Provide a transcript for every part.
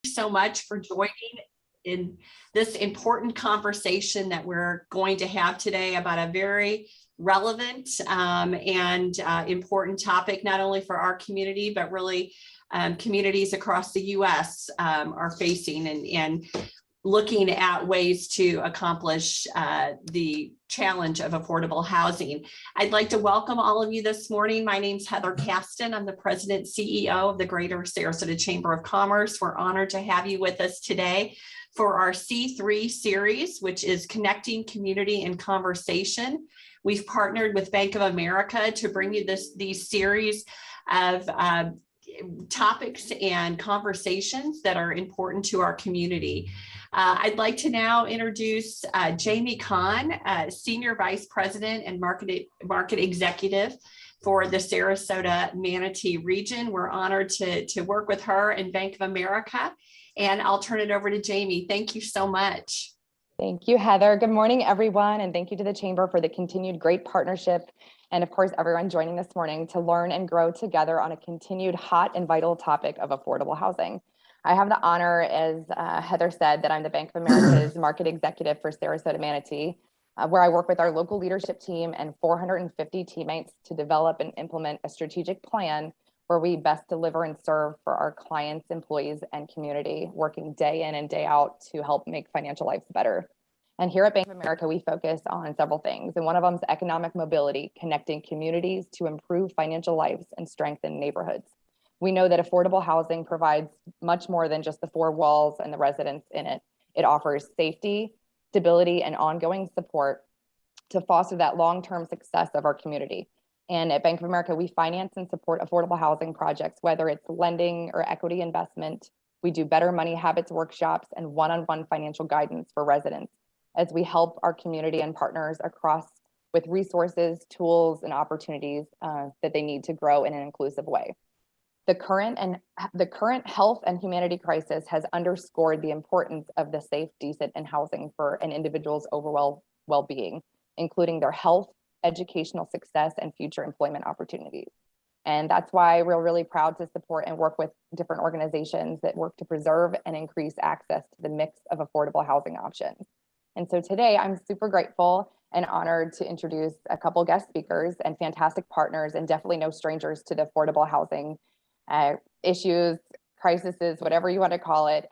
So much for joining in this important conversation that we're going to have today about a very relevant and important topic, not only for our community, but really communities across the U.S. Are facing and looking at ways to accomplish the challenge of affordable housing. I'd like to welcome all of you this morning. My name's Heather Thaxton. I'm the President CEO of the Greater Sarasota Chamber of Commerce. We're honored to have you with us today for our C3 series, which is Connecting Community and Conversation. We've partnered with Bank of America to bring you these series of topics and conversations that are important to our community. I'd like to now introduce Jaimie Kahn, Senior Vice President and Market Executive for the Sarasota Manatee region. We're honored to work with her and Bank of America. And I'll turn it over to Jaimie. Thank you so much. Thank you, Heather. Good morning, everyone. And thank you to the Chamber for the continued great partnership. And of course, everyone joining this morning to learn and grow together on a continued hot and vital topic of affordable housing. I have the honor, as Heather said, that I'm the Bank of America's Market Executive for Sarasota Manatee, where I work with our local leadership team and 450 teammates to develop and implement a strategic plan where we best deliver and serve for our clients, employees, and community, working day in and day out to help make financial lives better. And here at Bank of America, we focus on several things. And one of them is economic mobility, connecting communities to improve financial lives and strengthen neighborhoods. We know that affordable housing provides much more than just the four walls and the residents in it. It offers safety, stability, and ongoing support to foster that long-term success of our community. And at Bank of America, we finance and support affordable housing projects, whether it's lending or equity investment. We do better money habits workshops and one-on-one financial guidance for residents as we help our community and partners across with resources, tools, and opportunities that they need to grow in an inclusive way. The current health and humanity crisis has underscored the importance of the safe, decent, and housing for an individual's overall well-being, including their health, educational success, and future employment opportunities. And that's why we're really proud to support and work with different organizations that work to preserve and increase access to the mix of affordable housing options. And so today I'm super grateful and honored to introduce a couple guest speakers and fantastic partners, and definitely no strangers to the affordable housing issues, crises, whatever you want to call it.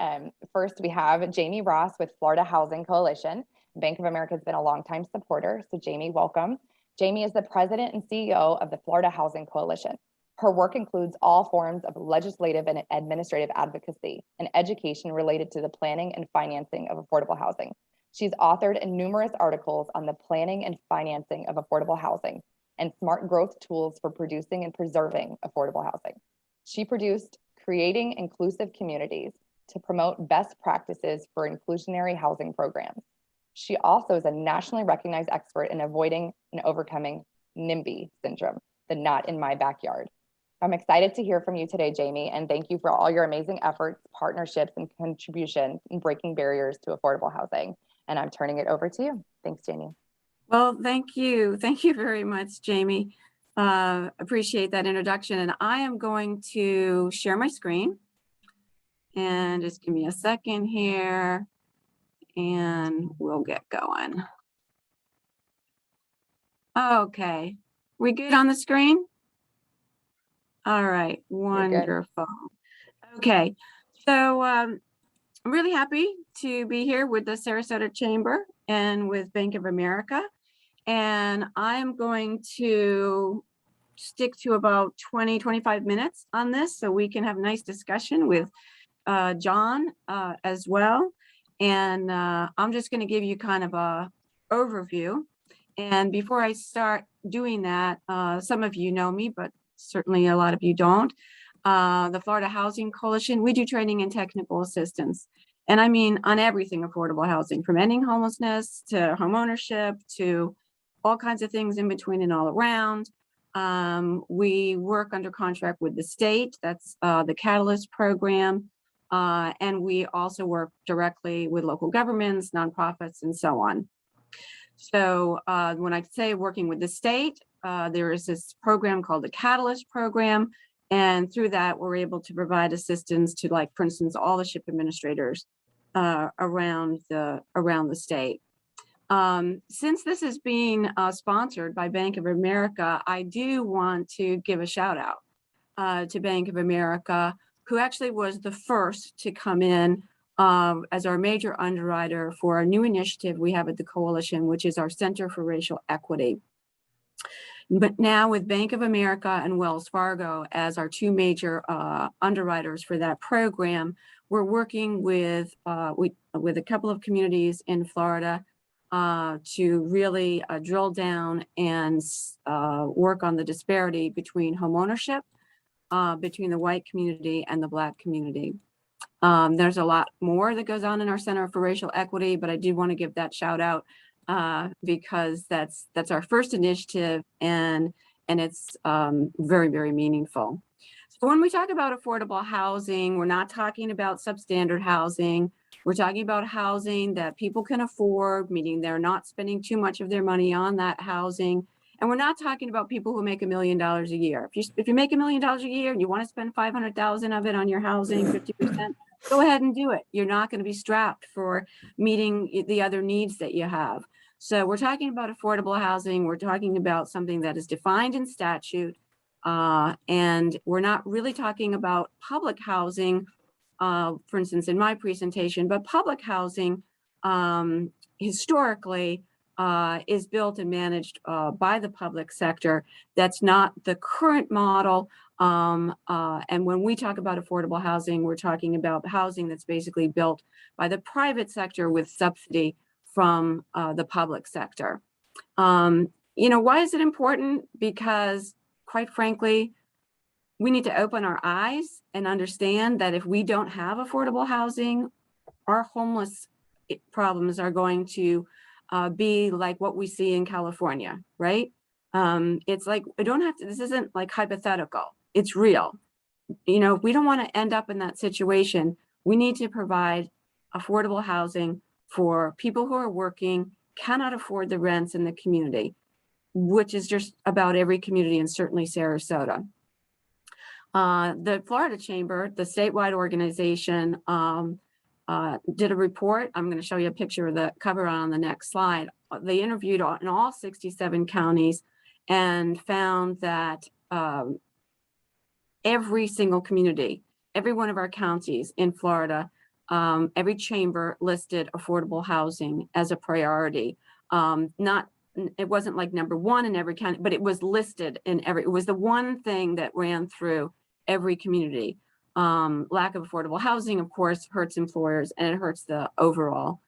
First, we have Jaimie Ross with Florida Housing Coalition. Bank of America has been a longtime supporter. So Jaimie, welcome. Jaimie is the president and CEO of the Florida Housing Coalition. Her work includes all forms of legislative and administrative advocacy and education related to the planning and financing of affordable housing. She's authored numerous articles on the planning and financing of affordable housing and smart growth tools for producing and preserving affordable housing. She produced Creating Inclusive Communities to promote best practices for inclusionary housing programs. She also is a nationally recognized expert in avoiding and overcoming NIMBY syndrome, the not in my backyard. I'm excited to hear from you today, Jaimie, and thank you for all your amazing efforts, partnerships, and contributions in breaking barriers to affordable housing. And I'm turning it over to you. Thanks, Jaimie. Well, thank you. Thank you very much, Jaimie. Appreciate that introduction. And I am going to share my screen. And just give me a second here. And we'll get going. Okay. We good on the screen? All right. Wonderful. Okay. So I'm really happy to be here with the Sarasota Chamber and with Bank of America. And I'm going to stick to about 20-25 minutes on this so we can have a nice discussion with Jon as well. And I'm just going to give you kind of a overview. And before I start doing that, some of you know me, but certainly a lot of you don't. The Florida Housing Coalition, we do training and technical assistance. And I mean on everything affordable housing, from ending homelessness to home ownership to all kinds of things in between and all around. We work under contract with the state, that's the Catalyst program. And we also work directly with local governments, nonprofits, and so on. So when I say working with the state, there is this program called the Catalyst program, And through that, we're able to provide assistance to, like, for instance, all the ship administrators around the state. Since this is being sponsored by Bank of America, I do want to give a shout out to Bank of America, who actually was the first to come in as our major underwriter for a new initiative we have at the coalition, which is our Center for Racial Equity. But now with Bank of America and Wells Fargo as our two major underwriters for that program, we're working with a couple of communities in Florida to really drill down and work on the disparity between homeownership between the white community and the Black community. There's a lot more that goes on in our Center for Racial Equity, but I do want to give that shout out because that's our first initiative, and it's very, very meaningful. So when we talk about affordable housing, we're not talking about substandard housing. We're talking about housing that people can afford, meaning they're not spending too much of their money on that housing. And we're not talking about people who make $1 million a year. If you make $1 million a year and you want to spend 500,000 of it on your housing, 50%, go ahead and do it. You're not going to be strapped for meeting the other needs that you have. So we're talking about affordable housing. We're talking about something that is defined in statute. And we're not really talking about public housing, for instance, in my presentation, but public housing historically is built and managed by the public sector. That's not the current model. And when we talk about affordable housing, we're talking about housing that's basically built by the private sector with subsidy from the public sector. Why is it important? Because quite frankly, we need to open our eyes and understand that if we don't have affordable housing, our homeless problems are going to be like what we see in California, right? It's like, this isn't like hypothetical, it's real. If we don't want to end up in that situation, we need to provide affordable housing for people who are working, cannot afford the rents in the community, which is just about every community, and certainly Sarasota. The Florida Chamber, the statewide organization, did a report. I'm going to show you a picture of the cover on the next slide. They interviewed in all 67 counties and found that every single community, every one of our counties in Florida, every chamber listed affordable housing as a priority. It wasn't like number one in every county, but it was listed in it was the one thing that ran through every community. Lack of affordable housing, of course, hurts employers and it hurts the overall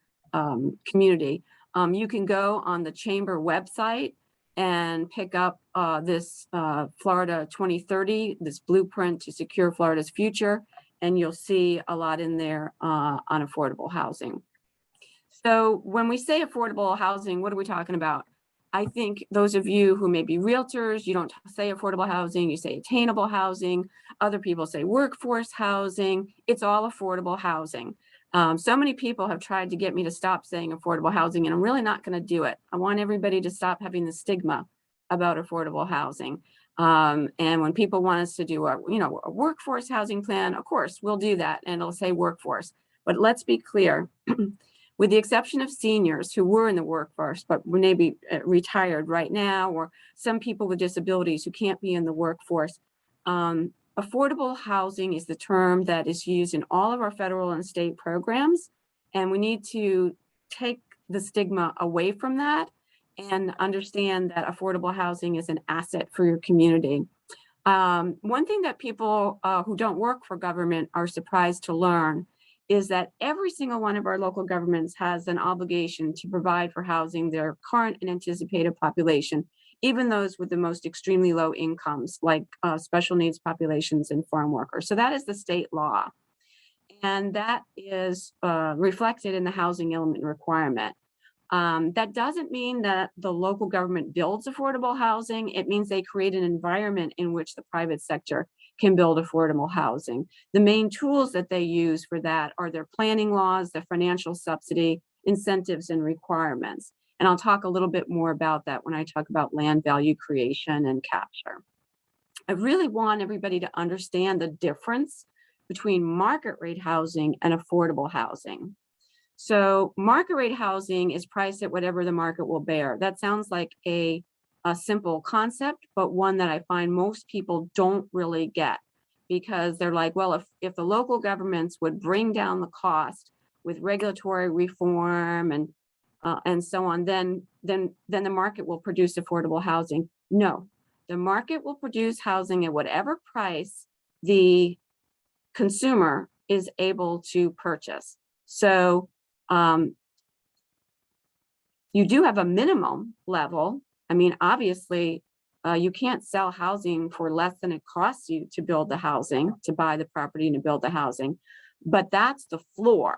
community. You can go on the chamber website and pick up this Florida 2030, this blueprint to secure Florida's future, and you'll see a lot in there on affordable housing. So when we say affordable housing, what are we talking about? I think those of you who may be realtors, you don't say affordable housing, you say attainable housing. Other people say workforce housing. It's all affordable housing. So many people have tried to get me to stop saying affordable housing, and I'm really not going to do it. I want everybody to stop having the stigma about affordable housing. And when people want us to do a workforce housing plan, of course, we'll do that, and it'll say workforce. But let's be clear. With the exception of seniors who were in the workforce, but may be retired right now, or some people with disabilities who can't be in the workforce, affordable housing is the term that is used in all of our federal and state programs. And we need to take the stigma away from that and understand that affordable housing is an asset for your community. One thing that people who don't work for government are surprised to learn is that every single one of our local governments has an obligation to provide for housing their current and anticipated population, even those with the most extremely low incomes, like special needs populations and farm workers. So that is the state law. And that is reflected in the housing element requirement. That doesn't mean that the local government builds affordable housing. It means they create an environment in which the private sector can build affordable housing. The main tools that they use for that are their planning laws, the financial subsidy, incentives, and requirements. And I'll talk a little bit more about that when I talk about land value creation and capture. I really want everybody to understand the difference between market rate housing and affordable housing. So market rate housing is priced at whatever the market will bear. That sounds like a simple concept, but one that I find most people don't really get, because they're like, well, if the local governments would bring down the cost with regulatory reform and so on, then the market will produce affordable housing. No, the market will produce housing at whatever price the consumer is able to purchase. So you do have a minimum level. I mean, obviously, you can't sell housing for less than it costs you to build the housing, to buy the property and to build the housing, but that's the floor.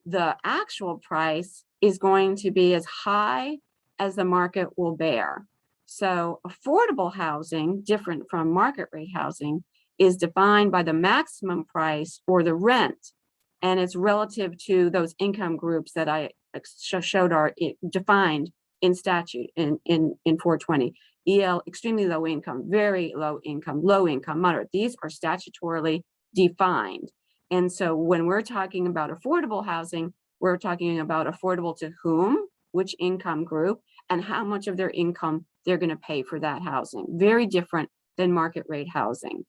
The actual price is going to be as high as the market will bear. So affordable housing, different from market rate housing, is defined by the maximum price or the rent, and it's relative to those income groups that I showed are defined in statute in 420. EL, extremely low income, very low income, low income, moderate. These are statutorily defined. And so when we're talking about affordable housing, we're talking about affordable to whom, which income group, and how much of their income they're going to pay for that housing. Very different than market rate housing.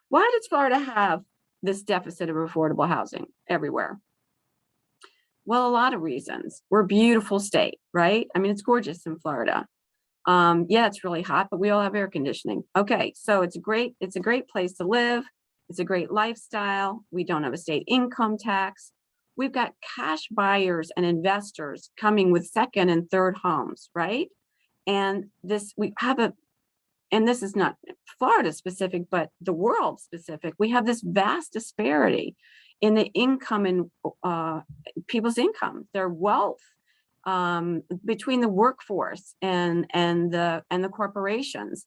Why does Florida have this deficit of affordable housing everywhere? Well, a lot of reasons. We're a beautiful state, right? I mean, it's gorgeous in Florida. Yeah, it's really hot, but we all have air conditioning. Okay, so it's a great place to live. It's a great lifestyle. We don't have a state income tax. We've got cash buyers and investors coming with second and third homes, right? And this is not Florida specific, but the world specific. We have this vast disparity in the income and people's income, their wealth, between the workforce and the corporations.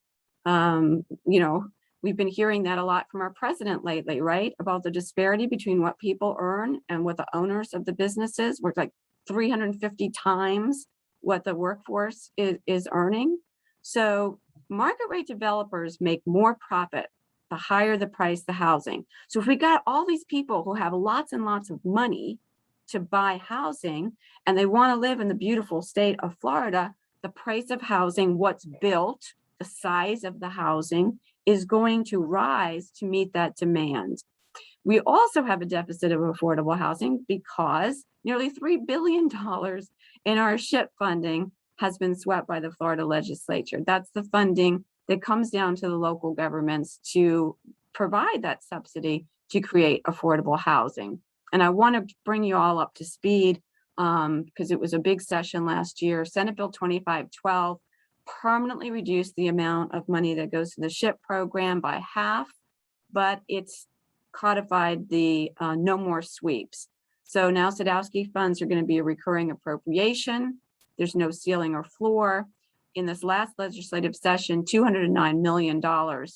We've been hearing that a lot from our president lately, right? About the disparity between what people earn and what the owners of the businesses work, like 350 times what the workforce is earning. So market rate developers make more profit the higher the price the housing. So if we got all these people who have lots and lots of money to buy housing and they want to live in the beautiful state of Florida, the price of housing, what's built, the size of the housing is going to rise to meet that demand. We also have a deficit of affordable housing because nearly $3 billion in our SHIP funding has been swept by the Florida legislature. That's the funding that comes down to the local governments to provide that subsidy to create affordable housing. And I want to bring you all up to speed because it was a big session last year. Senate Bill 2512 permanently reduced the amount of money that goes to the SHIP program by half, but it's codified the no more sweeps. So now Sadowski funds are going to be a recurring appropriation. There's no ceiling or floor. In this last legislative session, $209 million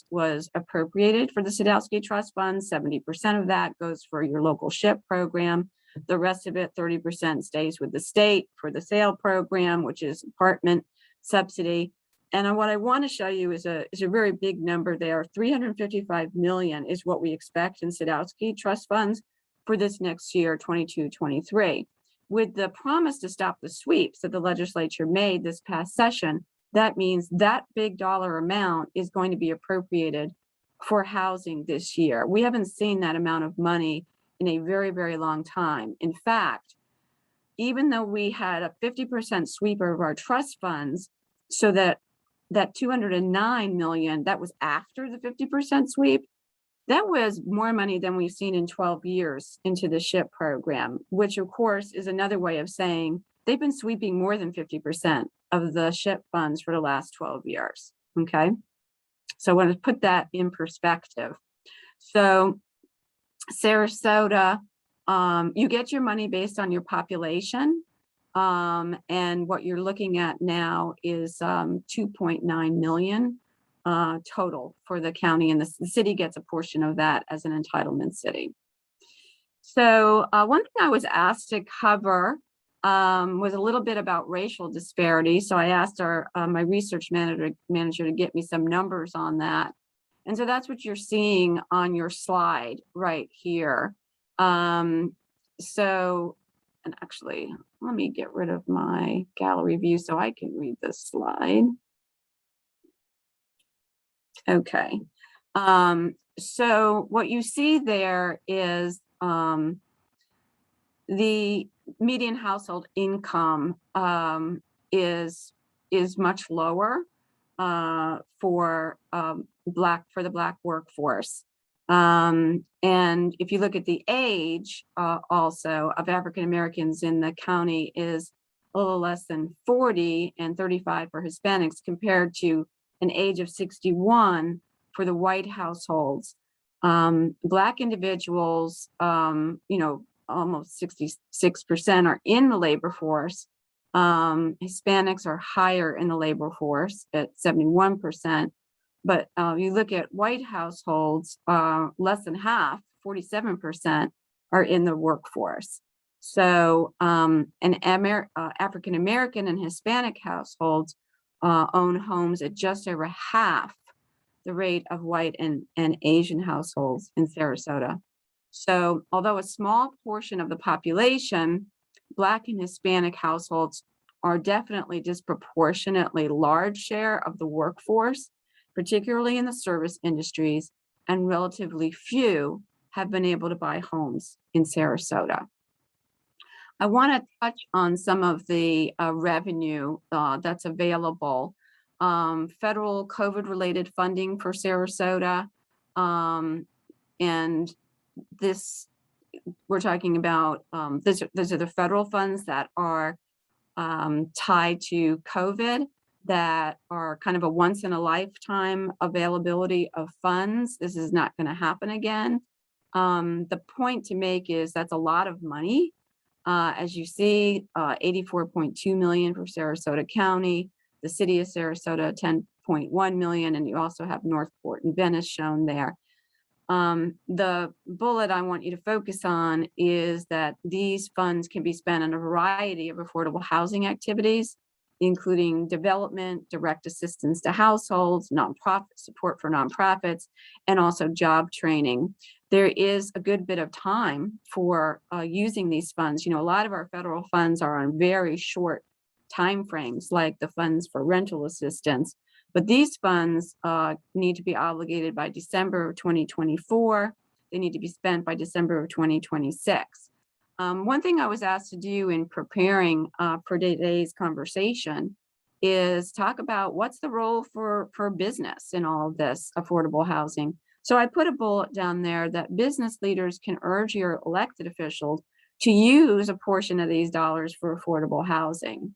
was appropriated for the Sadowski Trust Fund. 70% of that goes for your local SHIP program. The rest of it, 30%, stays with the state for the sale program, which is apartment subsidy. And what I want to show you is a very big number there. 355 million is what we expect in Sadowski Trust Funds for this next year, 22-23. With the promise to stop the sweeps that the legislature made this past session, that means that big dollar amount is going to be appropriated for housing this year. We haven't seen that amount of money in a very, very long time. In fact, even though we had a 50% sweep of our trust funds, so that 209 million, that was after the 50% sweep, that was more money than we've seen in 12 years into the SHIP program, which of course is another way of saying they've been sweeping more than 50% of the SHIP funds for the last 12 years, okay? So I want to put that in perspective. So Sarasota, you get your money based on your population, and what you're looking at now is 2.9 million total for the county, and the city gets a portion of that as an entitlement city. So one thing I was asked to cover was a little bit about racial disparity. So I asked my research manager to get me some numbers on that. And so that's what you're seeing on your slide right here. So, and actually, let me get rid of my gallery view so I can read this slide. Okay. So what you see there is the median household income is much lower for the Black workforce. And if you look at the age also of African Americans in the county is a little less than 40 and 35 for Hispanics compared to an age of 61 for the white households. Black individuals, almost 66% are in the labor force. Hispanics are higher in the labor force at 71%. But you look at white households, less than half, 47%, are in the workforce. So African American and Hispanic households own homes at just over half the rate of white and Asian households in Sarasota. So although a small portion of the population, Black and Hispanic households are definitely disproportionately large share of the workforce, particularly in the service industries, and relatively few have been able to buy homes in Sarasota. I want to touch on some of the revenue that's available. Federal COVID-related funding for Sarasota, and this, we're talking about, those are the federal funds that are tied to COVID, that are kind of a once in a lifetime availability of funds. This is not going to happen again. The point to make is that's a lot of money. As you see, 84.2 million for Sarasota County, the city of Sarasota, 10.1 million, and you also have Northport and Venice shown there. The bullet I want you to focus on is that these funds can be spent on a variety of affordable housing activities, including development, direct assistance to households, nonprofit support for nonprofits, and also job training. There is a good bit of time for using these funds. You know, a lot of our federal funds are on very short timeframes, like the funds for rental assistance. But these funds need to be obligated by December of 2024. They need to be spent by December of 2026. One thing I was asked to do in preparing for today's conversation is talk about what's the role for business in all of this affordable housing. So I put a bullet down there that business leaders can urge your elected officials to use a portion of these dollars for affordable housing.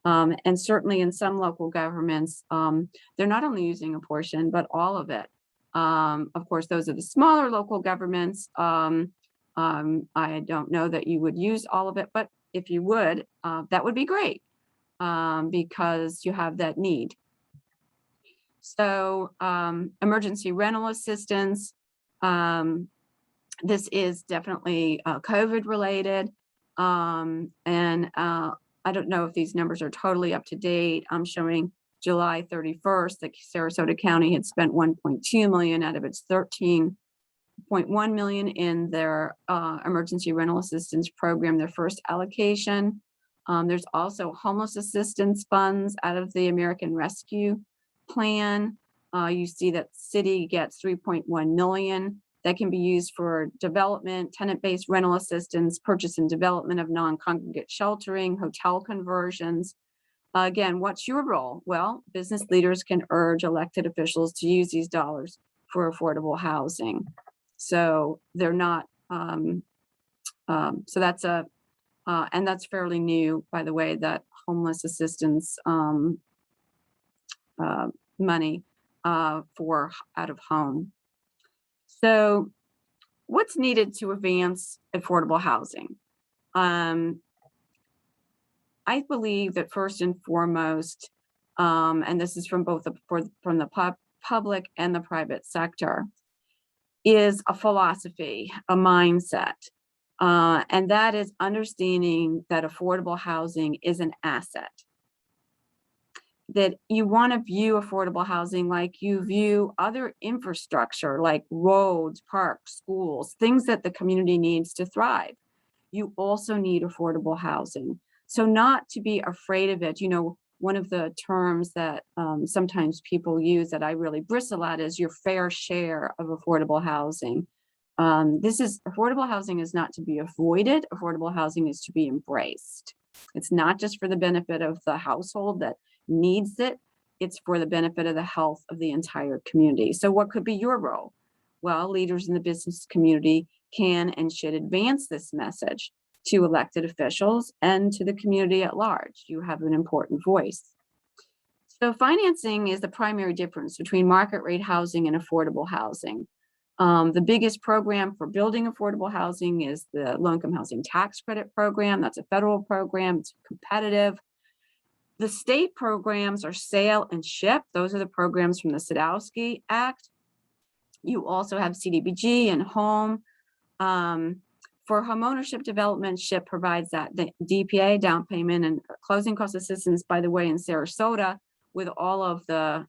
And certainly in some local governments, they're not only using a portion, but all of it. Of course, those are the smaller local governments. I don't know that you would use all of it, but if you would, that would be great because you have that need. So emergency rental assistance, this is definitely COVID related. And I don't know if these numbers are totally up to date. I'm showing July 31st that Sarasota County had spent 1.2 million out of its 13.1 million in their emergency rental assistance program, their first allocation. There's also homeless assistance funds out of the American Rescue Plan. You see that city gets 3.1 million. That can be used for development, tenant-based rental assistance, purchase and development of non-congregate sheltering, hotel conversions. Again, what's your role? Well, business leaders can urge elected officials to use these dollars for affordable housing. So they're not, so that's and that's fairly new, by the way, that homeless assistance money for out of home. So what's needed to advance affordable housing? I believe that first and foremost, and this is from both from the public and the private sector, is a philosophy, a mindset. And that is understanding that affordable housing is an asset. that you want to view affordable housing like you view other infrastructure like roads, parks, schools, things that the community needs to thrive. You also need affordable housing. So not to be afraid of it. You know, one of the terms that sometimes people use that I really bristle at is your fair share of affordable housing. Affordable housing is not to be avoided. Affordable housing is to be embraced. It's not just for the benefit of the household that needs it. It's for the benefit of the health of the entire community. So what could be your role? Well, leaders in the business community can and should advance this message to elected officials and to the community at large. You have an important voice. So financing is the primary difference between market rate housing and affordable housing. The biggest program for building affordable housing is the low-income housing tax credit program. That's a federal program. It's competitive. The state programs are sale and ship. Those are the programs from the Sadowski Act. You also have CDBG and home. For homeownership development, SHIP provides that the DPA, down payment and closing cost assistance, by the way, in Sarasota, with all of the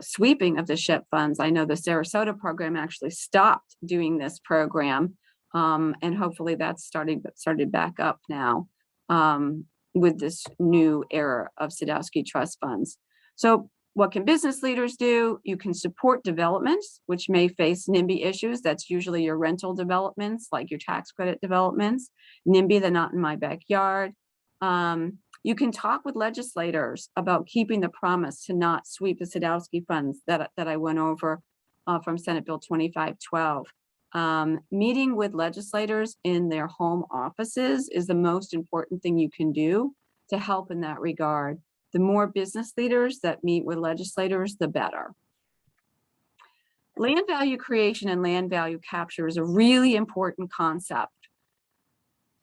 sweeping of the SHIP funds. I know the Sarasota program actually stopped doing this program, and hopefully that's started back up now with this new era of Sadowski trust funds. So what can business leaders do? You can support developments, which may face NIMBY issues. That's usually your rental developments, like your tax credit developments. NIMBY, the not in my backyard. You can talk with legislators about keeping the promise to not sweep the Sadowski funds that I went over from Senate Bill 2512. Meeting with legislators in their home offices is the most important thing you can do to help in that regard. The more business leaders that meet with legislators, the better. Land value creation and land value capture is a really important concept.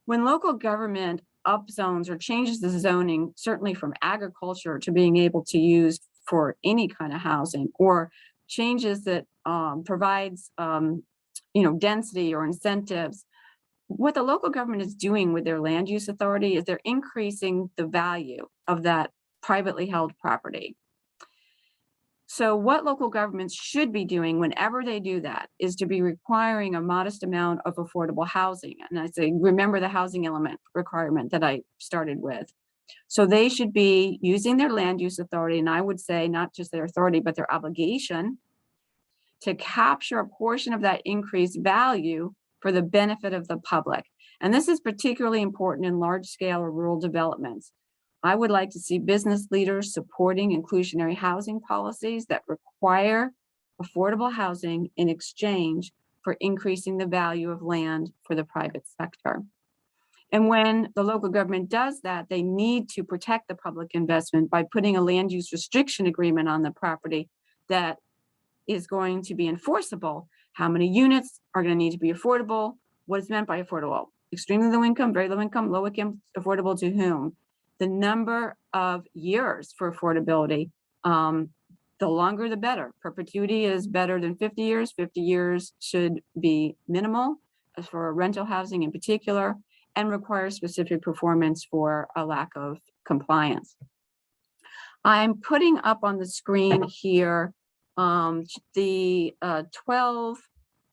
When local government upzones or changes the zoning, certainly from agriculture to being able to use for any kind of housing, or changes that provides density or incentives, what the local government is doing with their land use authority is they're increasing the value of that privately held property. So what local governments should be doing whenever they do that is to be requiring a modest amount of affordable housing. And I say, remember the housing element requirement that I started with. So they should be using their land use authority, and I would say not just their authority, but their obligation to capture a portion of that increased value for the benefit of the public. And this is particularly important in large scale or rural developments. I would like to see business leaders supporting inclusionary housing policies that require affordable housing in exchange for increasing the value of land for the private sector. And when the local government does that, they need to protect the public investment by putting a land use restriction agreement on the property that is going to be enforceable. How many units are going to need to be affordable? What is meant by affordable? Extremely low income, very low income, affordable to whom? The number of years for affordability, the longer the better. Perpetuity is better than 50 years. 50 years should be minimal for rental housing in particular, and require specific performance for a lack of compliance. I'm putting up on the screen here the 12,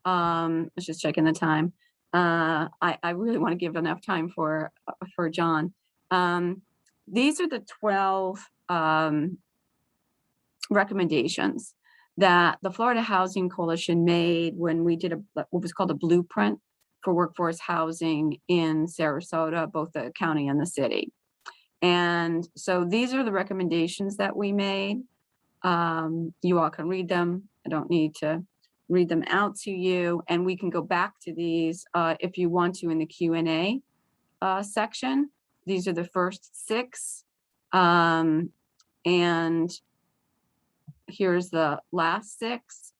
let's just checking the time. I really want to give enough time for Jon. These are the 12 recommendations that the Florida Housing Coalition made when we did what was called a blueprint for workforce housing in Sarasota, both the county and the city. And so these are the recommendations that we made. You all can read them. I don't need to read them out to you. And we can go back to these if you want to in the Q&A section. These are the first 6. And here's the last 6.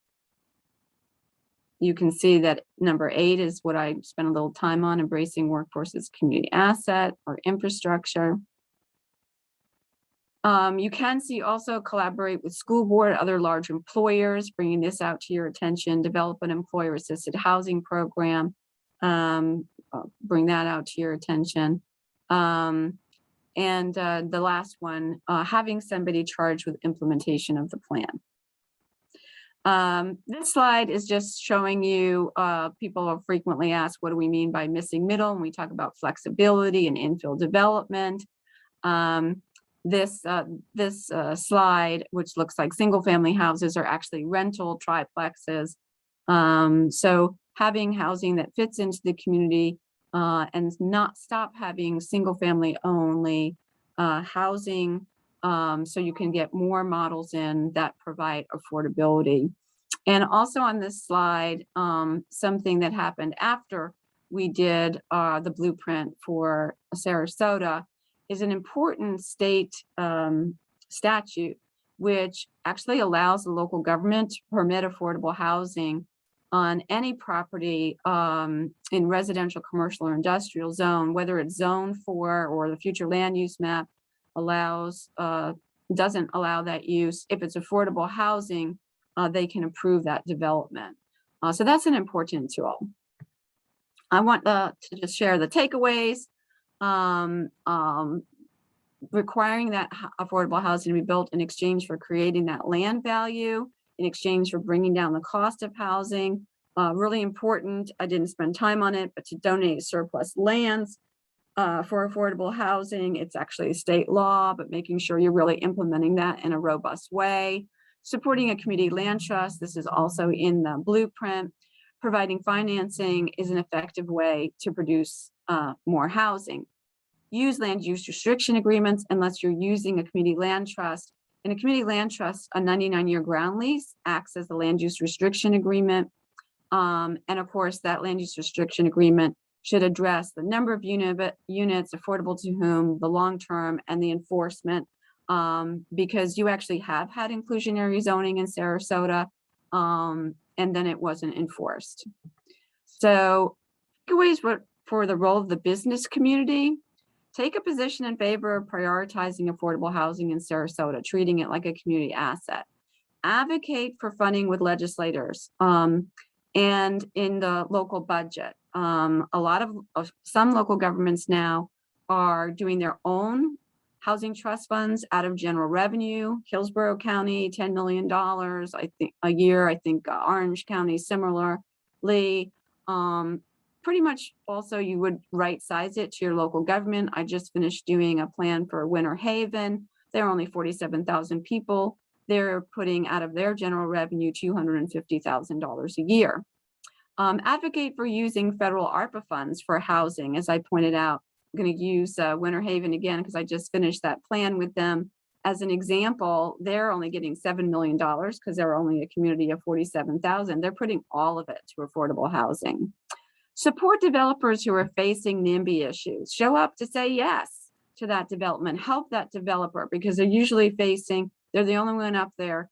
You can see that number 8 is what I spent a little time on, embracing workforce as community asset or infrastructure. You can see also collaborate with school board, other large employers, bringing this out to your attention, develop an employer assisted housing program, bring that out to your attention. And the last one, having somebody charged with implementation of the plan. This slide is just showing you, people are frequently asked, what do we mean by missing middle? When we talk about flexibility and infill development. This slide, which looks like single family houses, are actually rental triplexes. So having housing that fits into the community and not stop having single family only housing, so you can get more models in that provide affordability. And also on this slide, something that happened after we did the blueprint for Sarasota is an important state statute, which actually allows the local government to permit affordable housing on any property in residential, commercial, or industrial zone, whether it's zone 4 or the future land use map allows, doesn't allow that use. If it's affordable housing, they can approve that development. So that's an important tool. I want to just share the takeaways. Requiring that affordable housing to be built in exchange for creating that land value, in exchange for bringing down the cost of housing. Really important, I didn't spend time on it, but to donate surplus lands for affordable housing. It's actually a state law, but making sure you're really implementing that in a robust way. Supporting a community land trust, this is also in the blueprint. Providing financing is an effective way to produce more housing. Use land use restriction agreements unless you're using a community land trust. In a community land trust, a 99-year ground lease acts as the land use restriction agreement. And of course, that land use restriction agreement should address the number of units, affordable to whom, the long-term, and the enforcement, because you actually have had inclusionary zoning in Sarasota, and then it wasn't enforced. So takeaways for the role of the business community: take a position in favor of prioritizing affordable housing in Sarasota, treating it like a community asset. Advocate for funding with legislators and in the local budget. A lot of some local governments now are doing their own housing trust funds out of general revenue. Hillsborough County, $10 million, I think, a year. I think Orange County similarly. Pretty much also you would right size it to your local government. I just finished doing a plan for Winter Haven. There are only 47,000 people. They're putting out of their general revenue $250,000 a year. Advocate for using federal ARPA funds for housing. As I pointed out, I'm going to use Winter Haven again because I just finished that plan with them. As an example, they're only getting $7 million because they're only a community of 47,000. They're putting all of it to affordable housing. Support developers who are facing NIMBY issues. Show up to say yes to that development. Help that developer because they're usually facing, they're the only one up there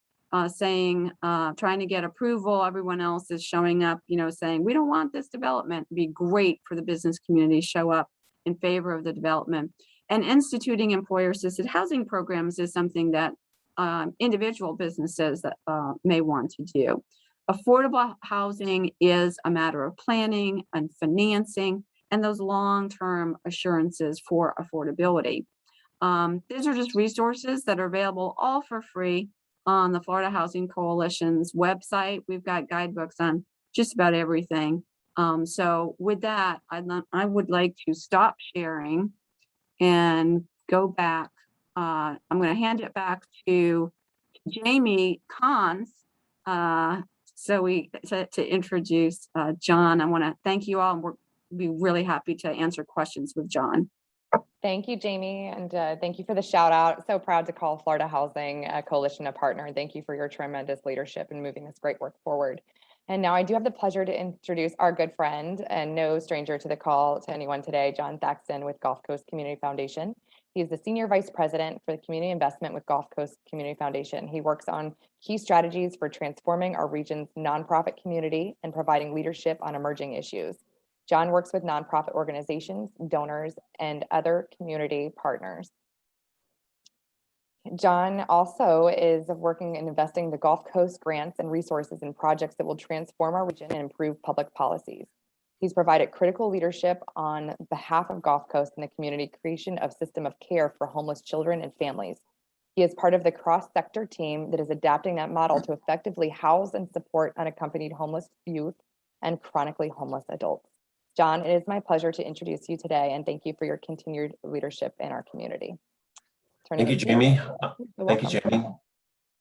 saying, trying to get approval. Everyone else is showing up, saying, we don't want this development. It'd be great for the business community to show up in favor of the development. And instituting employer-assisted housing programs is something that individual businesses may want to do. Affordable housing is a matter of planning and financing and those long-term assurances for affordability. These are just resources that are available all for free on the Florida Housing Coalition's website. We've got guidebooks on just about everything. So with that, I would like to stop sharing and go back. I'm going to hand it back to Jaimie Kahns. To introduce Jon. I want to thank you all, and we'll be really happy to answer questions with Jon. Thank you, Jaimie, and thank you for the shout out. So proud to call Florida Housing Coalition a partner, and thank you for your tremendous leadership in moving this great work forward. And now I do have the pleasure to introduce our good friend and no stranger to the call to anyone today, Jon Thaxton with Gulf Coast Community Foundation. He is the Senior Vice President for the Community Investment with Gulf Coast Community Foundation. He works on key strategies for transforming our region's nonprofit community and providing leadership on emerging issues. Jon works with nonprofit organizations, donors, and other community partners. Jon also is working and investing the Gulf Coast grants and resources in projects that will transform our region and improve public policies. He's provided critical leadership on behalf of Gulf Coast in the community creation of system of care for homeless children and families. He is part of the cross-sector team that is adapting that model to effectively house and support unaccompanied homeless youth and chronically homeless adults. Jon, it is my pleasure to introduce you today and thank you for your continued leadership in our community. Thank you, Jaimie. Thank you, Jaimie.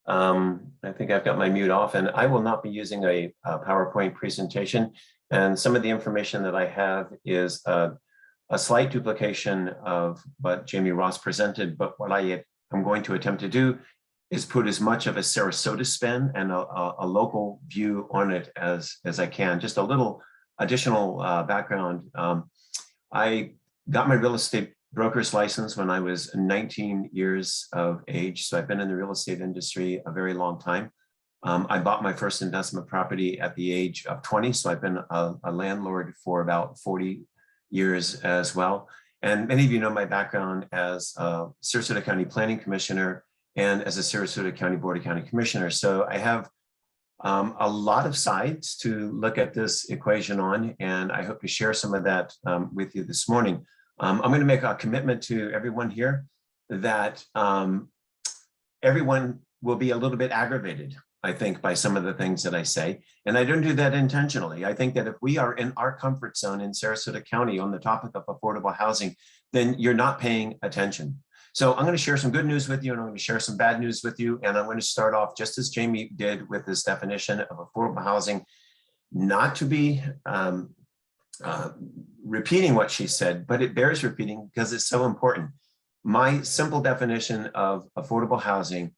I think I've got my mute off, and I will not be using a PowerPoint presentation. And some of the information that I have is a slight duplication of what Jaimie Ross presented, but what I am going to attempt to do is put as much of a Sarasota spin and a local view on it as I can. Just a little additional background. I got my real estate broker's license when I was 19 years of age. So I've been in the real estate industry a very long time. I bought my first investment property at the age of 20. So I've been a landlord for about 40 years as well. And many of you know my background as a Sarasota County Planning Commissioner and as a Sarasota County Board of County Commissioner. So I have a lot of sides to look at this equation on, and I hope to share some of that with you this morning. I'm going to make a commitment to everyone here that everyone will be a little bit aggravated, I think, by some of the things that I say. And I don't do that intentionally. I think that if we are in our comfort zone in Sarasota County on the topic of affordable housing, then you're not paying attention. So I'm going to share some good news with you, and I'm going to share some bad news with you. And I'm going to start off just as Jaimie did with this definition of affordable housing, not to be repeating what she said, but it bears repeating because it's so important. My simple definition of affordable housing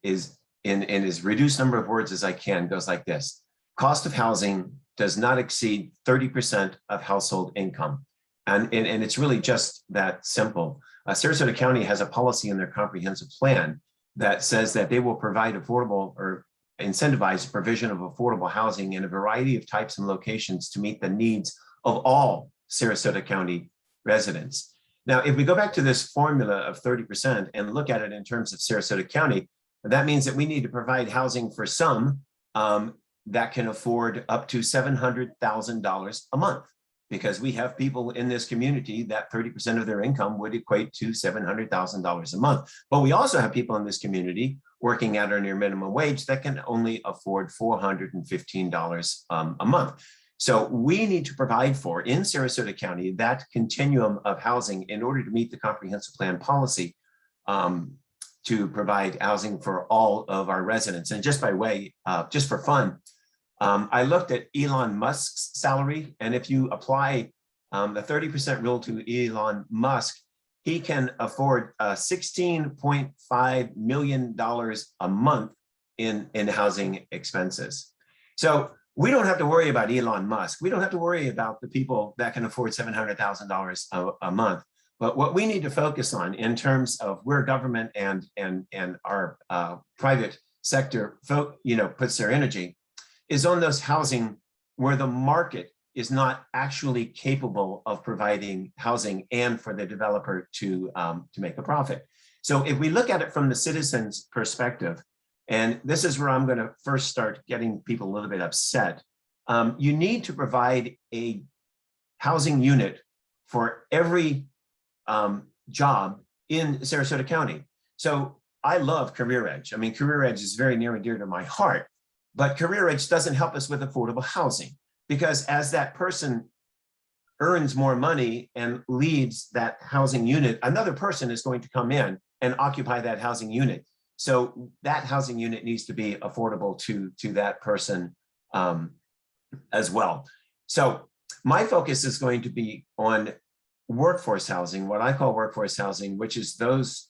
is in as reduced number of words as I can, goes like this. Cost of housing does not exceed 30% of household income. And it's really just that simple. Sarasota County has a policy in their comprehensive plan that says that they will provide affordable or incentivize the provision of affordable housing in a variety of types and locations to meet the needs of all Sarasota County residents. Now, if we go back to this formula of 30% and look at it in terms of Sarasota County, that means that we need to provide housing for some that can afford up to $700,000 a month, because we have people in this community that 30% of their income would equate to $700,000 a month. But we also have people in this community working at or near minimum wage that can only afford $415 a month. So we need to provide for, in Sarasota County, that continuum of housing in order to meet the comprehensive plan policy to provide housing for all of our residents. And just by way, just for fun, I looked at Elon Musk's salary, and if you apply the 30% rule to Elon Musk, he can afford $16.5 million a month in housing expenses. So we don't have to worry about Elon Musk. We don't have to worry about the people that can afford $700,000 a month. But what we need to focus on in terms of where government and our private sector puts their energy is on those housing where the market is not actually capable of providing housing and for the developer to make a profit. So if we look at it from the citizen's perspective, and this is where I'm going to first start getting people a little bit upset, you need to provide a housing unit for every job in Sarasota County. So I love Career Edge. I mean, Career Edge is very near and dear to my heart, but Career Edge doesn't help us with affordable housing, because as that person earns more money and leaves that housing unit, another person is going to come in and occupy that housing unit. So that housing unit needs to be affordable to that person as well. So my focus is going to be on workforce housing, what I call workforce housing, which is those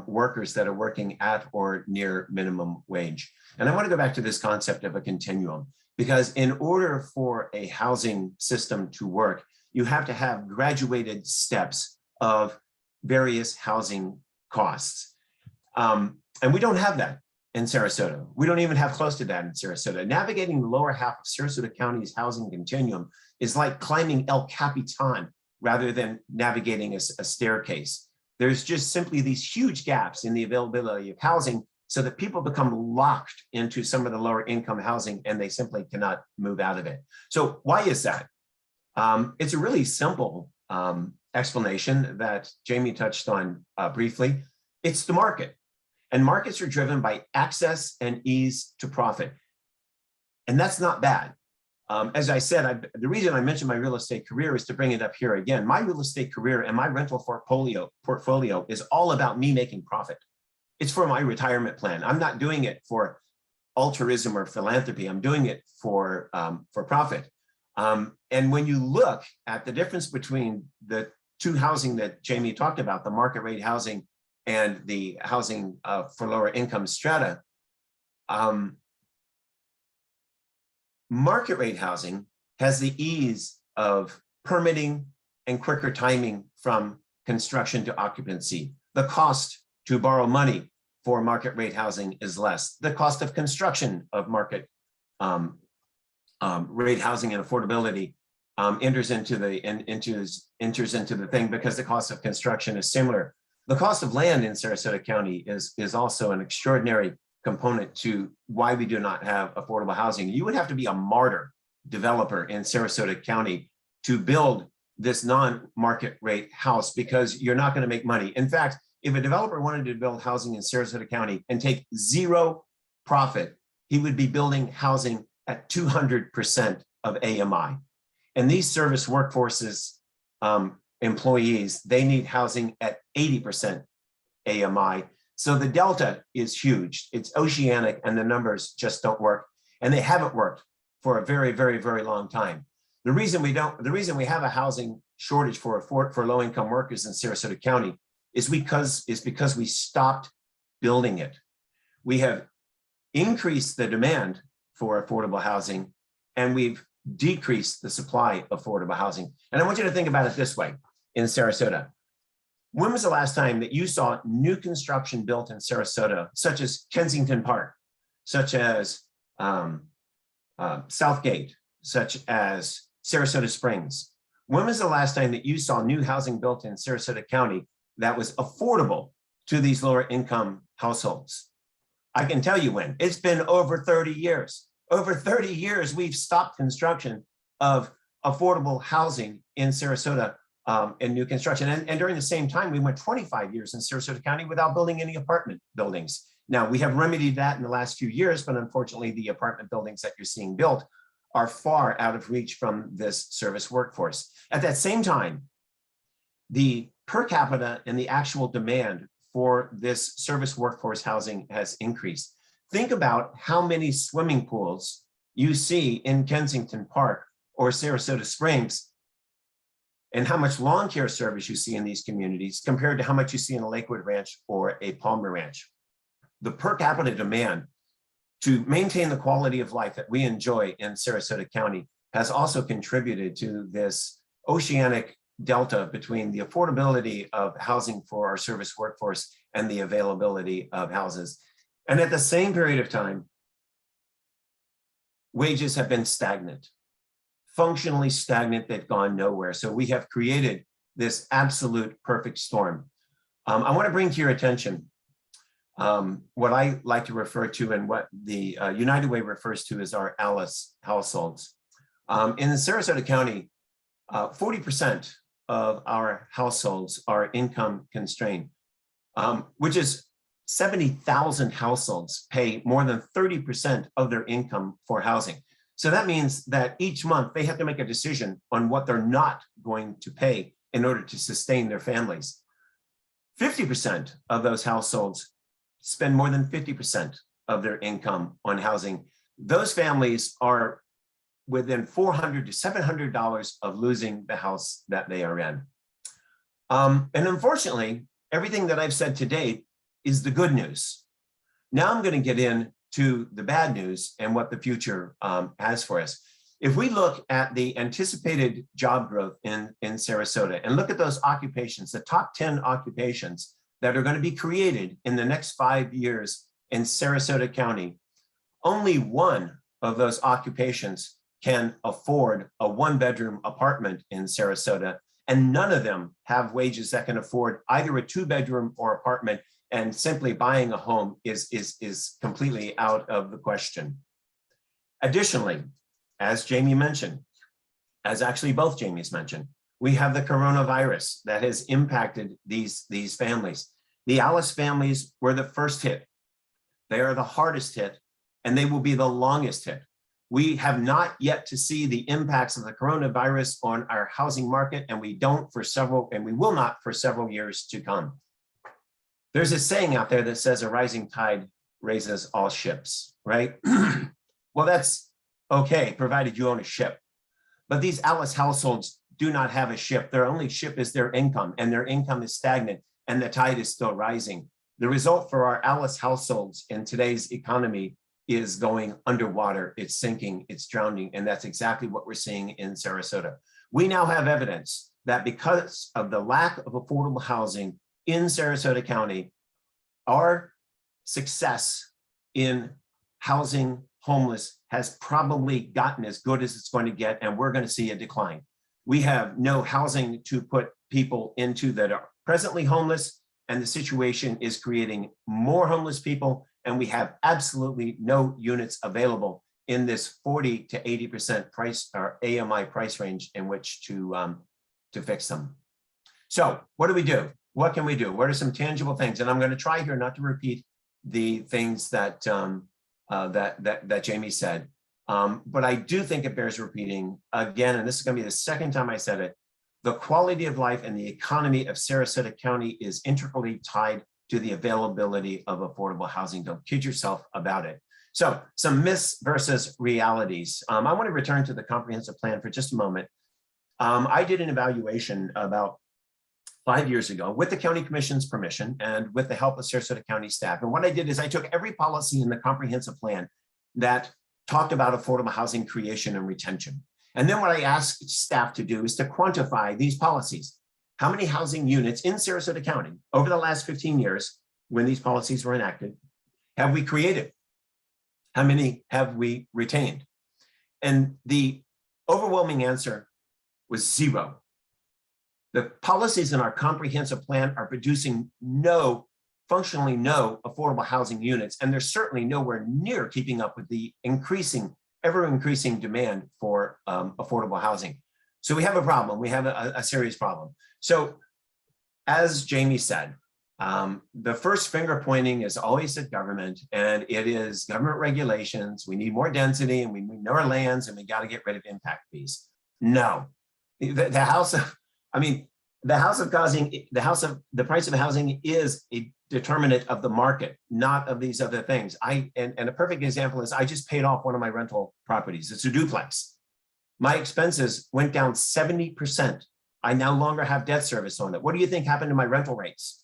workers that are working at or near minimum wage. And I want to go back to this concept of a continuum, because in order for a housing system to work, you have to have graduated steps of various housing costs. And we don't have that in Sarasota. We don't even have close to that in Sarasota. Navigating the lower half of Sarasota County's housing continuum is like climbing El Capitan rather than navigating a staircase. There's just simply these huge gaps in the availability of housing, so that people become locked into some of the lower income housing and they simply cannot move out of it. So why is that? It's a really simple explanation that Jaimie touched on briefly. It's the market. And markets are driven by access and ease to profit. And that's not bad. As I said, the reason I mentioned my real estate career is to bring it up here again. My real estate career and my rental portfolio is all about me making profit. It's for my retirement plan. I'm not doing it for altruism or philanthropy. I'm doing it for profit. And when you look at the difference between the two housing that Jaimie talked about, the market rate housing and the housing for lower income strata, market rate housing has the ease of permitting and quicker timing from construction to occupancy. The cost to borrow money for market rate housing is less. The cost of construction of market rate housing and affordability enters into the thing because the cost of construction is similar. The cost of land in Sarasota County is also an extraordinary component to why we do not have affordable housing. You would have to be a martyr developer in Sarasota County to build this non-market rate house because you're not going to make money. In fact, if a developer wanted to build housing in Sarasota County and take zero profit, he would be building housing at 200% of AMI. And these service workforces employees, they need housing at 80% AMI. So the delta is huge. It's oceanic and the numbers just don't work. And they haven't worked for a very, very, very long time. The reason we have a housing shortage for low income workers in Sarasota County is because we stopped building it. We have increased the demand for affordable housing and we've decreased the supply of affordable housing. And I want you to think about it this way in Sarasota. When was the last time that you saw new construction built in Sarasota, such as Kensington Park, such as Southgate, such as Sarasota Springs? When was the last time that you saw new housing built in Sarasota County that was affordable to these lower income households? I can tell you when. It's been over 30 years. Over 30 years, we've stopped construction of affordable housing in Sarasota in new construction. And during the same time, we went 25 years in Sarasota County without building any apartment buildings. Now, we have remedied that in the last few years, but unfortunately, the apartment buildings that you're seeing built are far out of reach from this service workforce. At that same time, the per capita and the actual demand for this service workforce housing has increased. Think about how many swimming pools you see in Kensington Park or Sarasota Springs and how much lawn care service you see in these communities compared to how much you see in a Lakewood Ranch or a Palmer Ranch. The per capita demand to maintain the quality of life that we enjoy in Sarasota County has also contributed to this oceanic delta between the affordability of housing for our service workforce and the availability of houses. And at the same period of time, wages have been stagnant, functionally stagnant. They've gone nowhere. So we have created this absolute perfect storm. I want to bring to your attention what I like to refer to and what the United Way refers to as our ALICE households. In Sarasota County, 40% of our households are income constrained, which is 70,000 households pay more than 30% of their income for housing. So that means that each month they have to make a decision on what they're not going to pay in order to sustain their families. 50% of those households spend more than 50% of their income on housing. Those families are within $400 to $700 of losing the house that they are in. And unfortunately, everything that I've said to date is the good news. Now I'm going to get into the bad news and what the future has for us. If we look at the anticipated job growth in Sarasota and look at those occupations, the top 10 occupations that are going to be created in the next 5 years in Sarasota County, only one of those occupations can afford a one-bedroom apartment in Sarasota, and none of them have wages that can afford either a two-bedroom or apartment and simply buying a home is completely out of the question. Additionally, as Jaimie mentioned, as actually both Jaimies mentioned, we have the coronavirus that has impacted these families. The Alice families were the first hit. They are the hardest hit, and they will be the longest hit. We have not yet to see the impacts of the coronavirus on our housing market, and we will not for several years to come. There's a saying out there that says a rising tide raises all ships, right? Well, that's okay, provided you own a ship. But these Alice households do not have a ship. Their only ship is their income, and their income is stagnant, and the tide is still rising. The result for our Alice households in today's economy is going underwater. It's sinking, it's drowning, and that's exactly what we're seeing in Sarasota. We now have evidence that because of the lack of affordable housing in Sarasota County, our success in housing homeless has probably gotten as good as it's going to get, and we're going to see a decline. We have no housing to put people into that are presently homeless, and the situation is creating more homeless people, and we have absolutely no units available in this 40 to 80% price or AMI price range in which to fix them. So what do we do? What can we do? What are some tangible things? And I'm going to try here not to repeat the things that that Jaimie said, but I do think it bears repeating again, and this is going to be the second time I said it. The quality of life and the economy of Sarasota County is integrally tied to the availability of affordable housing. Don't kid yourself about it. So some myths versus realities. I want to return to the comprehensive plan for just a moment. I did an evaluation about 5 years ago with the county commission's permission and with the help of Sarasota County staff. And what I did is I took every policy in the comprehensive plan that talked about affordable housing creation and retention. And then what I asked staff to do is to quantify these policies. How many housing units in Sarasota County over the last 15 years, when these policies were enacted, have we created? How many have we retained? And the overwhelming answer was 0. The policies in our comprehensive plan are producing functionally no affordable housing units, and they're certainly nowhere near keeping up with the ever increasing demand for affordable housing. So we have a problem. We have a serious problem. So as Jaimie said, the first finger pointing is always at government, and it is government regulations. We need more density, and we need more lands, and we got to get rid of impact fees. No, the price of housing is a determinant of the market, not of these other things. And a perfect example is I just paid off one of my rental properties. It's a duplex. My expenses went down 70%. I no longer have debt service on it. What do you think happened to my rental rates?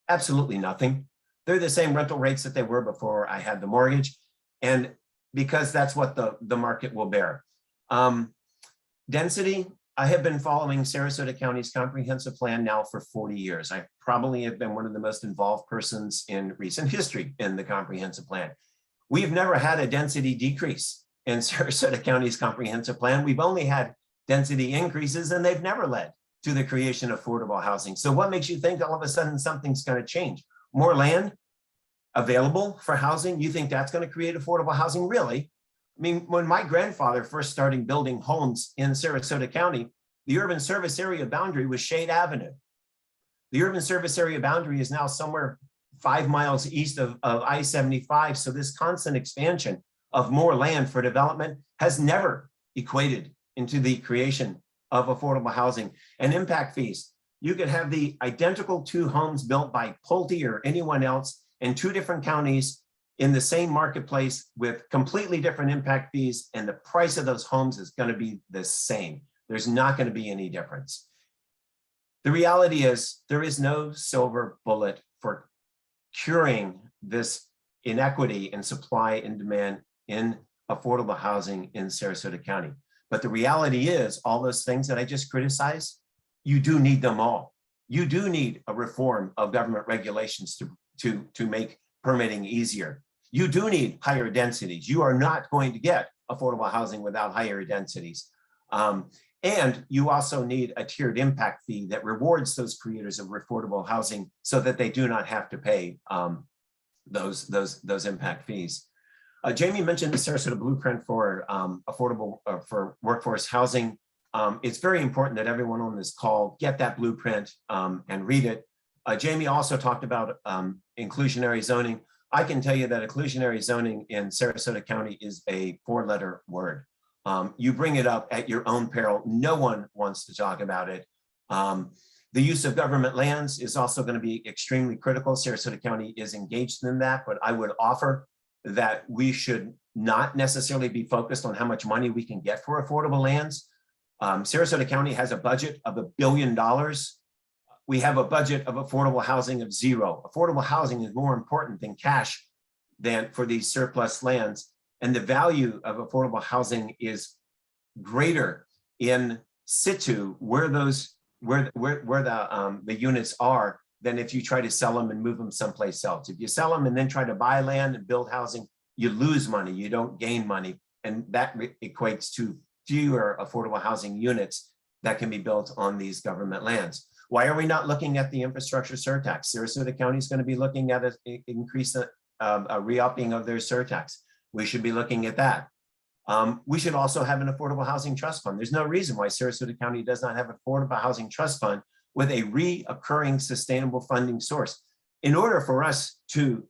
Absolutely nothing. They're the same rental rates that they were before I had the mortgage. And because that's what the market will bear. Density, I have been following Sarasota County's comprehensive plan now for 40 years. I probably have been one of the most involved persons in recent history in the comprehensive plan. We've never had a density decrease in Sarasota County's comprehensive plan. We've only had density increases, and they've never led to the creation of affordable housing. So what makes you think all of a sudden something's going to change? More land available for housing? You think that's going to create affordable housing? Really? I mean, when my grandfather first started building homes in Sarasota County, the urban service area boundary was Shade Avenue. The urban service area boundary is now somewhere 5 miles east of I-75. So this constant expansion of more land for development has never equated into the creation of affordable housing. And impact fees. You could have the identical 2 homes built by Pulte or anyone else in 2 different counties in the same marketplace with completely different impact fees, and the price of those homes is going to be the same. There's not going to be any difference. The reality is there is no silver bullet for curing this inequity in supply and demand in affordable housing in Sarasota County. But the reality is all those things that I just criticized, you do need them all. You do need a reform of government regulations to make permitting easier. You do need higher densities. You are not going to get affordable housing without higher densities. And you also need a tiered impact fee that rewards those creators of affordable housing so that they do not have to pay those impact fees. Jaimie mentioned the Sarasota Blueprint for affordable for workforce housing. It's very important that everyone on this call get that blueprint and read it. Jaimie also talked about inclusionary zoning. I can tell you that inclusionary zoning in Sarasota County is a 4-letter word. You bring it up at your own peril. No one wants to talk about it. The use of government lands is also going to be extremely critical. Sarasota County is engaged in that, but I would offer that we should not necessarily be focused on how much money we can get for affordable lands. Sarasota County has a budget of $1 billion. We have a budget of affordable housing of 0. Affordable housing is more important than cash than for these surplus lands. And the value of affordable housing is greater in situ where the units are than if you try to sell them and move them someplace else. If you sell them and then try to buy land and build housing, you lose money, you don't gain money. And that equates to fewer affordable housing units that can be built on these government lands. Why are we not looking at the infrastructure surtax? Sarasota County is going to be looking at an increase, a re-upping of their surtax. We should be looking at that. We should also have an affordable housing trust fund. There's no reason why Sarasota County does not have an affordable housing trust fund with a reoccurring sustainable funding source. In order for us to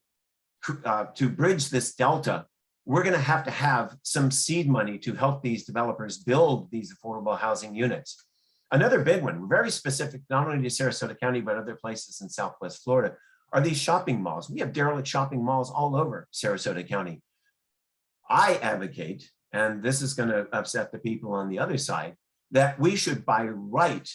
bridge this delta, we're going to have some seed money to help these developers build these affordable housing units. Another big one, very specific, not only to Sarasota County, but other places in Southwest Florida, are these shopping malls. We have derelict shopping malls all over Sarasota County. I advocate, and this is going to upset the people on the other side, that we should by right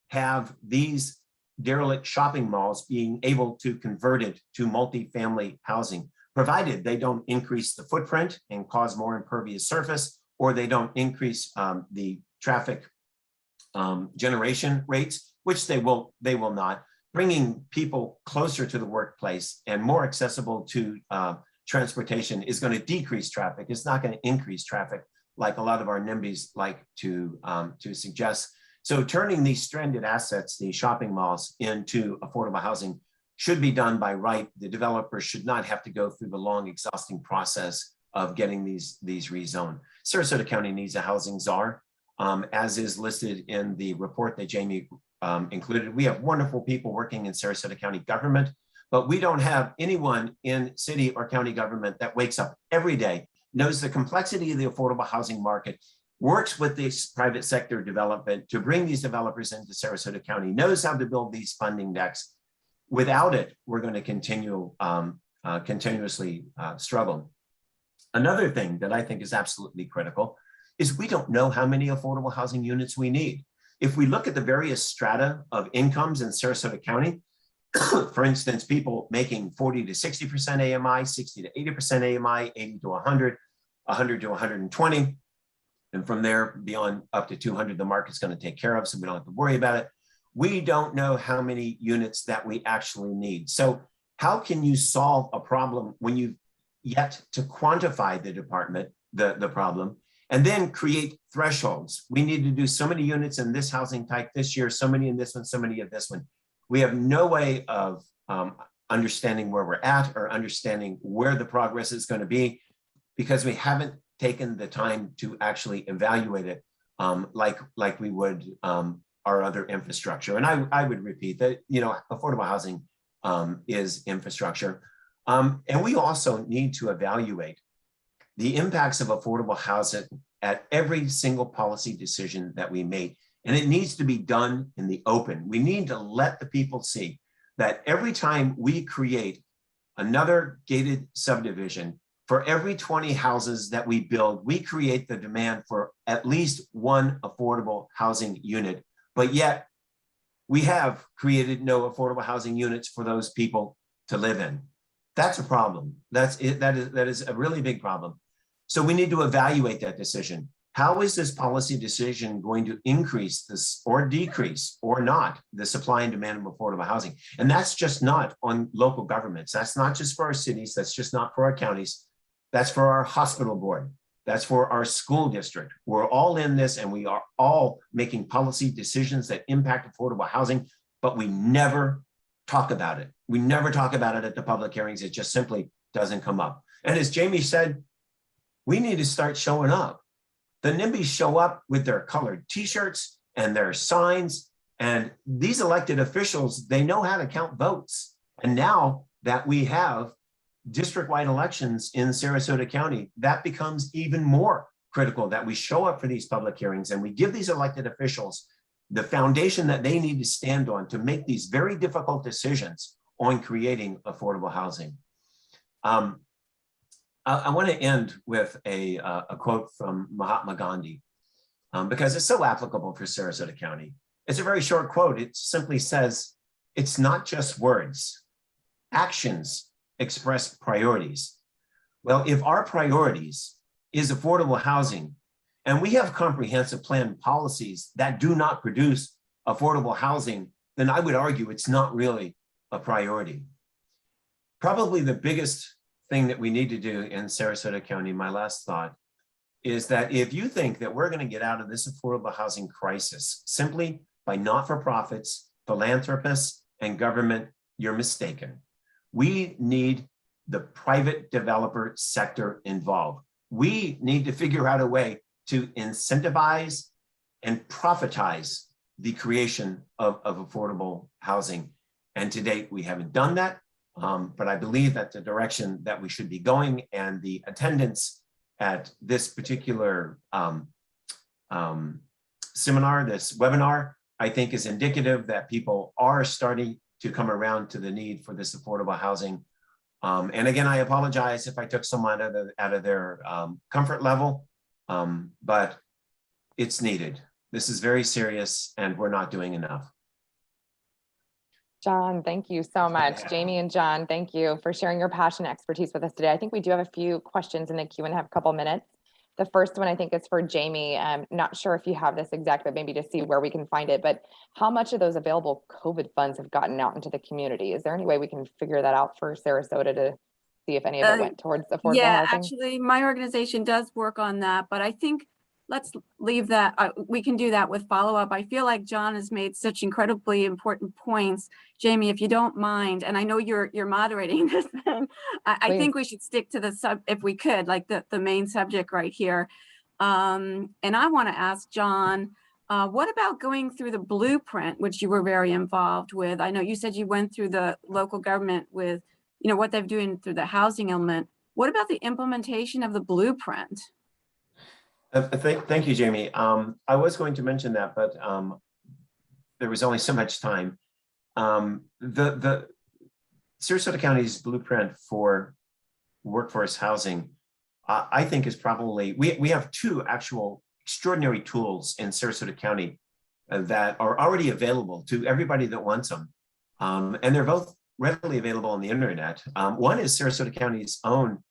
have these derelict shopping malls being able to convert it to multifamily housing, provided they don't increase the footprint and cause more impervious surface, or they don't increase the traffic generation rates, which they will not. Bringing people closer to the workplace and more accessible to transportation is going to decrease traffic. It's not going to increase traffic like a lot of our NIMBYs like to suggest. So turning these stranded assets, these shopping malls, into affordable housing should be done by right. The developers should not have to go through the long, exhausting process of getting these rezoned. Sarasota County needs a housing czar, as is listed in the report that Jaimie included. We have wonderful people working in Sarasota County government, but we don't have anyone in city or county government that wakes up every day, knows the complexity of the affordable housing market, works with this private sector development to bring these developers into Sarasota County, knows how to build these funding decks. Without it, we're going to continuously struggle. Another thing that I think is absolutely critical is we don't know how many affordable housing units we need. If we look at the various strata of incomes in Sarasota County, for instance, people making 40 to 60% AMI, 60 to 80% AMI, 80 to 100, 100 to 120, and from there beyond up to 200, the market's going to take care of, so we don't have to worry about it. We don't know how many units that we actually need. So how can you solve a problem when you've yet to quantify the problem, and then create thresholds? We need to do so many units in this housing type this year, so many in this one, so many of this one. We have no way of understanding where we're at or understanding where the progress is going to be, because we haven't taken the time to actually evaluate it like we would our other infrastructure. And I would repeat that, affordable housing is infrastructure. And we also need to evaluate the impacts of affordable housing at every single policy decision that we make. And it needs to be done in the open. We need to let the people see that every time we create another gated subdivision, for every 20 houses that we build, we create the demand for at least one affordable housing unit. But yet we have created no affordable housing units for those people to live in. That's a problem. That is a really big problem. So we need to evaluate that decision. How is this policy decision going to increase this or decrease or not the supply and demand of affordable housing? And that's just not on local governments. That's not just for our cities. That's just not for our counties. That's for our hospital board. That's for our school district. We're all in this and we are all making policy decisions that impact affordable housing, but we never talk about it. We never talk about it at the public hearings. It just simply doesn't come up. And as Jaimie said, we need to start showing up. The NIMBYs show up with their colored t-shirts and their signs, and these elected officials, they know how to count votes. And now that we have district-wide elections in Sarasota County, that becomes even more critical that we show up for these public hearings and we give these elected officials the foundation that they need to stand on to make these very difficult decisions on creating affordable housing. I want to end with a quote from Mahatma Gandhi because it's so applicable for Sarasota County. It's a very short quote. It simply says, "It's not just words. Actions express priorities." Well, if our priorities is affordable housing, and we have comprehensive plan policies that do not produce affordable housing, then I would argue it's not really a priority. Probably the biggest thing that we need to do in Sarasota County, my last thought, is that if you think that we're going to get out of this affordable housing crisis simply by not-for-profits, philanthropists, and government, you're mistaken. We need the private developer sector involved. We need to figure out a way to incentivize and profitize the creation of affordable housing. And to date, we haven't done that. But I believe that the direction that we should be going and the attendance at this particular seminar, this webinar, I think is indicative that people are starting to come around to the need for this affordable housing. And again, I apologize if I took someone out of their comfort level, but it's needed. This is very serious and we're not doing enough. Jon, thank you so much. Jaimie and Jon, thank you for sharing your passion and expertise with us today. I think we do have a few questions in the queue and have a couple minutes. The first one I think is for Jaimie. I'm not sure if you have this exact, but maybe to see where we can find it, but how much of those available COVID funds have gotten out into the community? Is there any way we can figure that out for Sarasota to see if any of it went towards affordable yeah, housing? Actually, my organization does work on that, but I think let's leave that. We can do that with follow-up. I feel like Jon has made such incredibly important points. Jaimie, if you don't mind, and I know you're moderating this thing, I think we should stick to the if we could, like the main subject right here. And I want to ask Jon, what about going through the blueprint, which you were very involved with? I know you said you went through the local government with, what they're doing through the housing element. What about the implementation of the blueprint? Thank you, Jaimie. I was going to mention that, but there was only so much time. The Sarasota County's blueprint for workforce housing, I think is probably, we have two actual extraordinary tools in Sarasota County that are already available to everybody that wants them. And they're both readily available on the internet. One is Sarasota County's own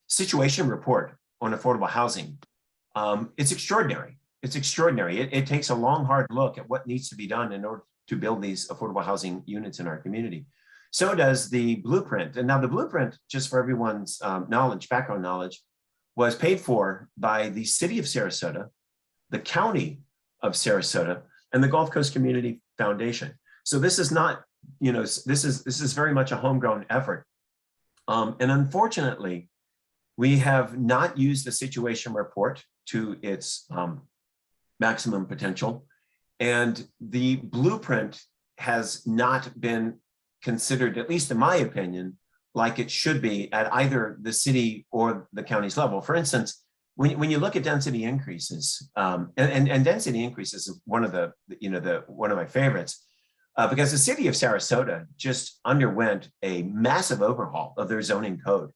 situation report on affordable housing. It's extraordinary. It's extraordinary. It takes a long, hard look at what needs to be done in order to build these affordable housing units in our community. So does the blueprint. And now the blueprint, just for everyone's knowledge, background knowledge, was paid for by the city of Sarasota, the county of Sarasota, and the Gulf Coast Community Foundation. So this is not, this is very much a homegrown effort. And unfortunately, we have not used the situation report to its maximum potential. And the blueprint has not been considered, at least in my opinion, like it should be at either the city or the county's level. For instance, when you look at density increases, and density increases is one of one of my favorites, because the city of Sarasota just underwent a massive overhaul of their zoning code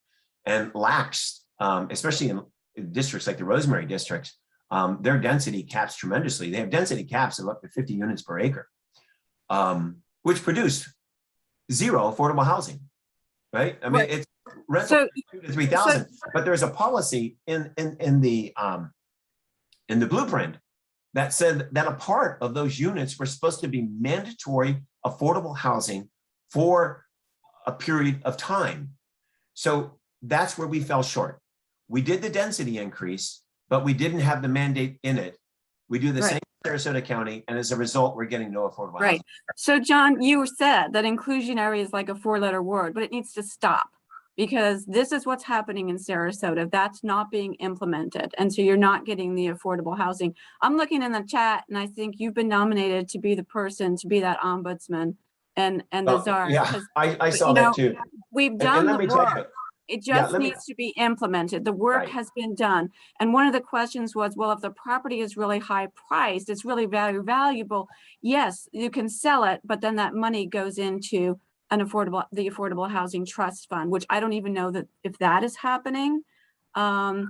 and lacks, especially in districts like the Rosemary district, their density caps tremendously. They have density caps of up to 50 units per acre, which produced zero affordable housing, right? I mean, it's rental 2,000 to 3,000, but there's a policy in the blueprint that said that a part of those units were supposed to be mandatory affordable housing for a period of time. So that's where we fell short. we did the density increase, but we didn't have the mandate in it. We do the Right. same in Sarasota County, and as a result, we're getting no affordable Right. housing. So John, you said that inclusionary is like a 4-letter word, but it needs to stop because this is what's happening in Sarasota. That's not being implemented. And so you're not getting the affordable housing. I'm looking in the chat and I think you've been nominated to be the person to be that ombudsman and the Well, czar. yeah, because, I saw you that know, too. we've And done let the me tell work. you, It Yeah, just let me- needs to be implemented. The work Right. has been done. And one of the questions was, well, if the property is really high priced, it's really valuable. Yes, you can sell it, but then that money goes into the Affordable Housing Trust Fund, which I don't even know that if that is happening. So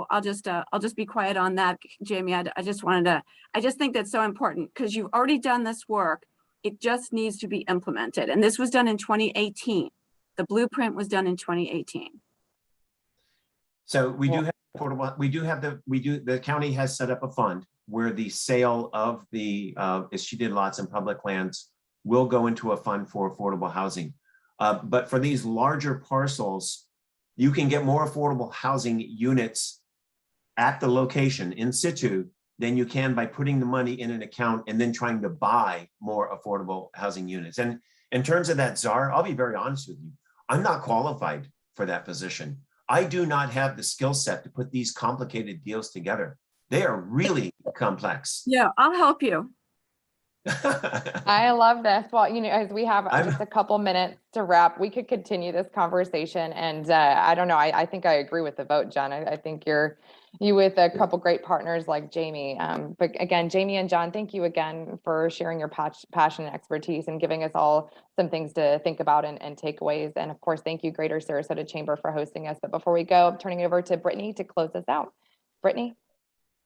I'll just be quiet on that, Jaimie. I just think that's so important because you've already done this work. It just needs to be implemented. And this was done in 2018. The blueprint was done in 2018. So we do have affordable, the county has set up a fund where the sale of the, as she did lots in public lands, will go into a fund for affordable housing. But for these larger parcels, you can get more affordable housing units at the location in situ than you can by putting the money in an account and then trying to buy more affordable housing units. And in terms of that czar, I'll be very honest with you. I'm not qualified for that position. I do not have the skill set to put these complicated deals together. They are really complex. Yeah, I'll help you. I love this. Well, as we have just a couple minutes to wrap, we could continue this conversation. And I don't know, I think I agree with the vote, Jon. I think you with a couple great partners like Jaimie. But again, Jaimie and Jon, thank you again for sharing your passion and expertise and giving us all some things to think about and takeaways. And of course, thank you, Greater Sarasota Chamber, for hosting us. But before we go, I'm turning it over to Brittany to close us out. Brittany.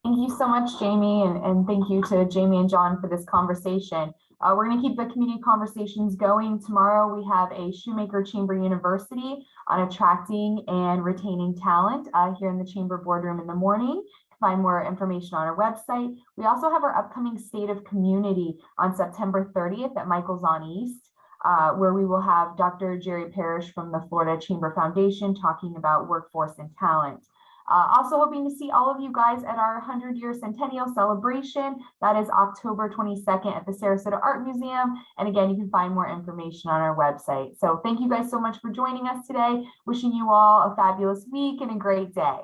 Thank you so much, Jaimie, and thank you to Jaimie and Jon for this conversation. We're going to keep the community conversations going. Tomorrow, we have a Shoemaker Chamber University on attracting and retaining talent here in the Chamber boardroom in the morning. You can find more information on our website. We also have our upcoming State of Community on September 30th at Michael's on East, where we will have Dr. Jerry Parrish from the Florida Chamber Foundation talking about workforce and talent. Also hoping to see all of you guys at our 100-year centennial celebration. That is October 22nd at the Sarasota Art Museum. And again, you can find more information on our website. So thank you guys so much for joining us today. Wishing you all a fabulous week and a great day.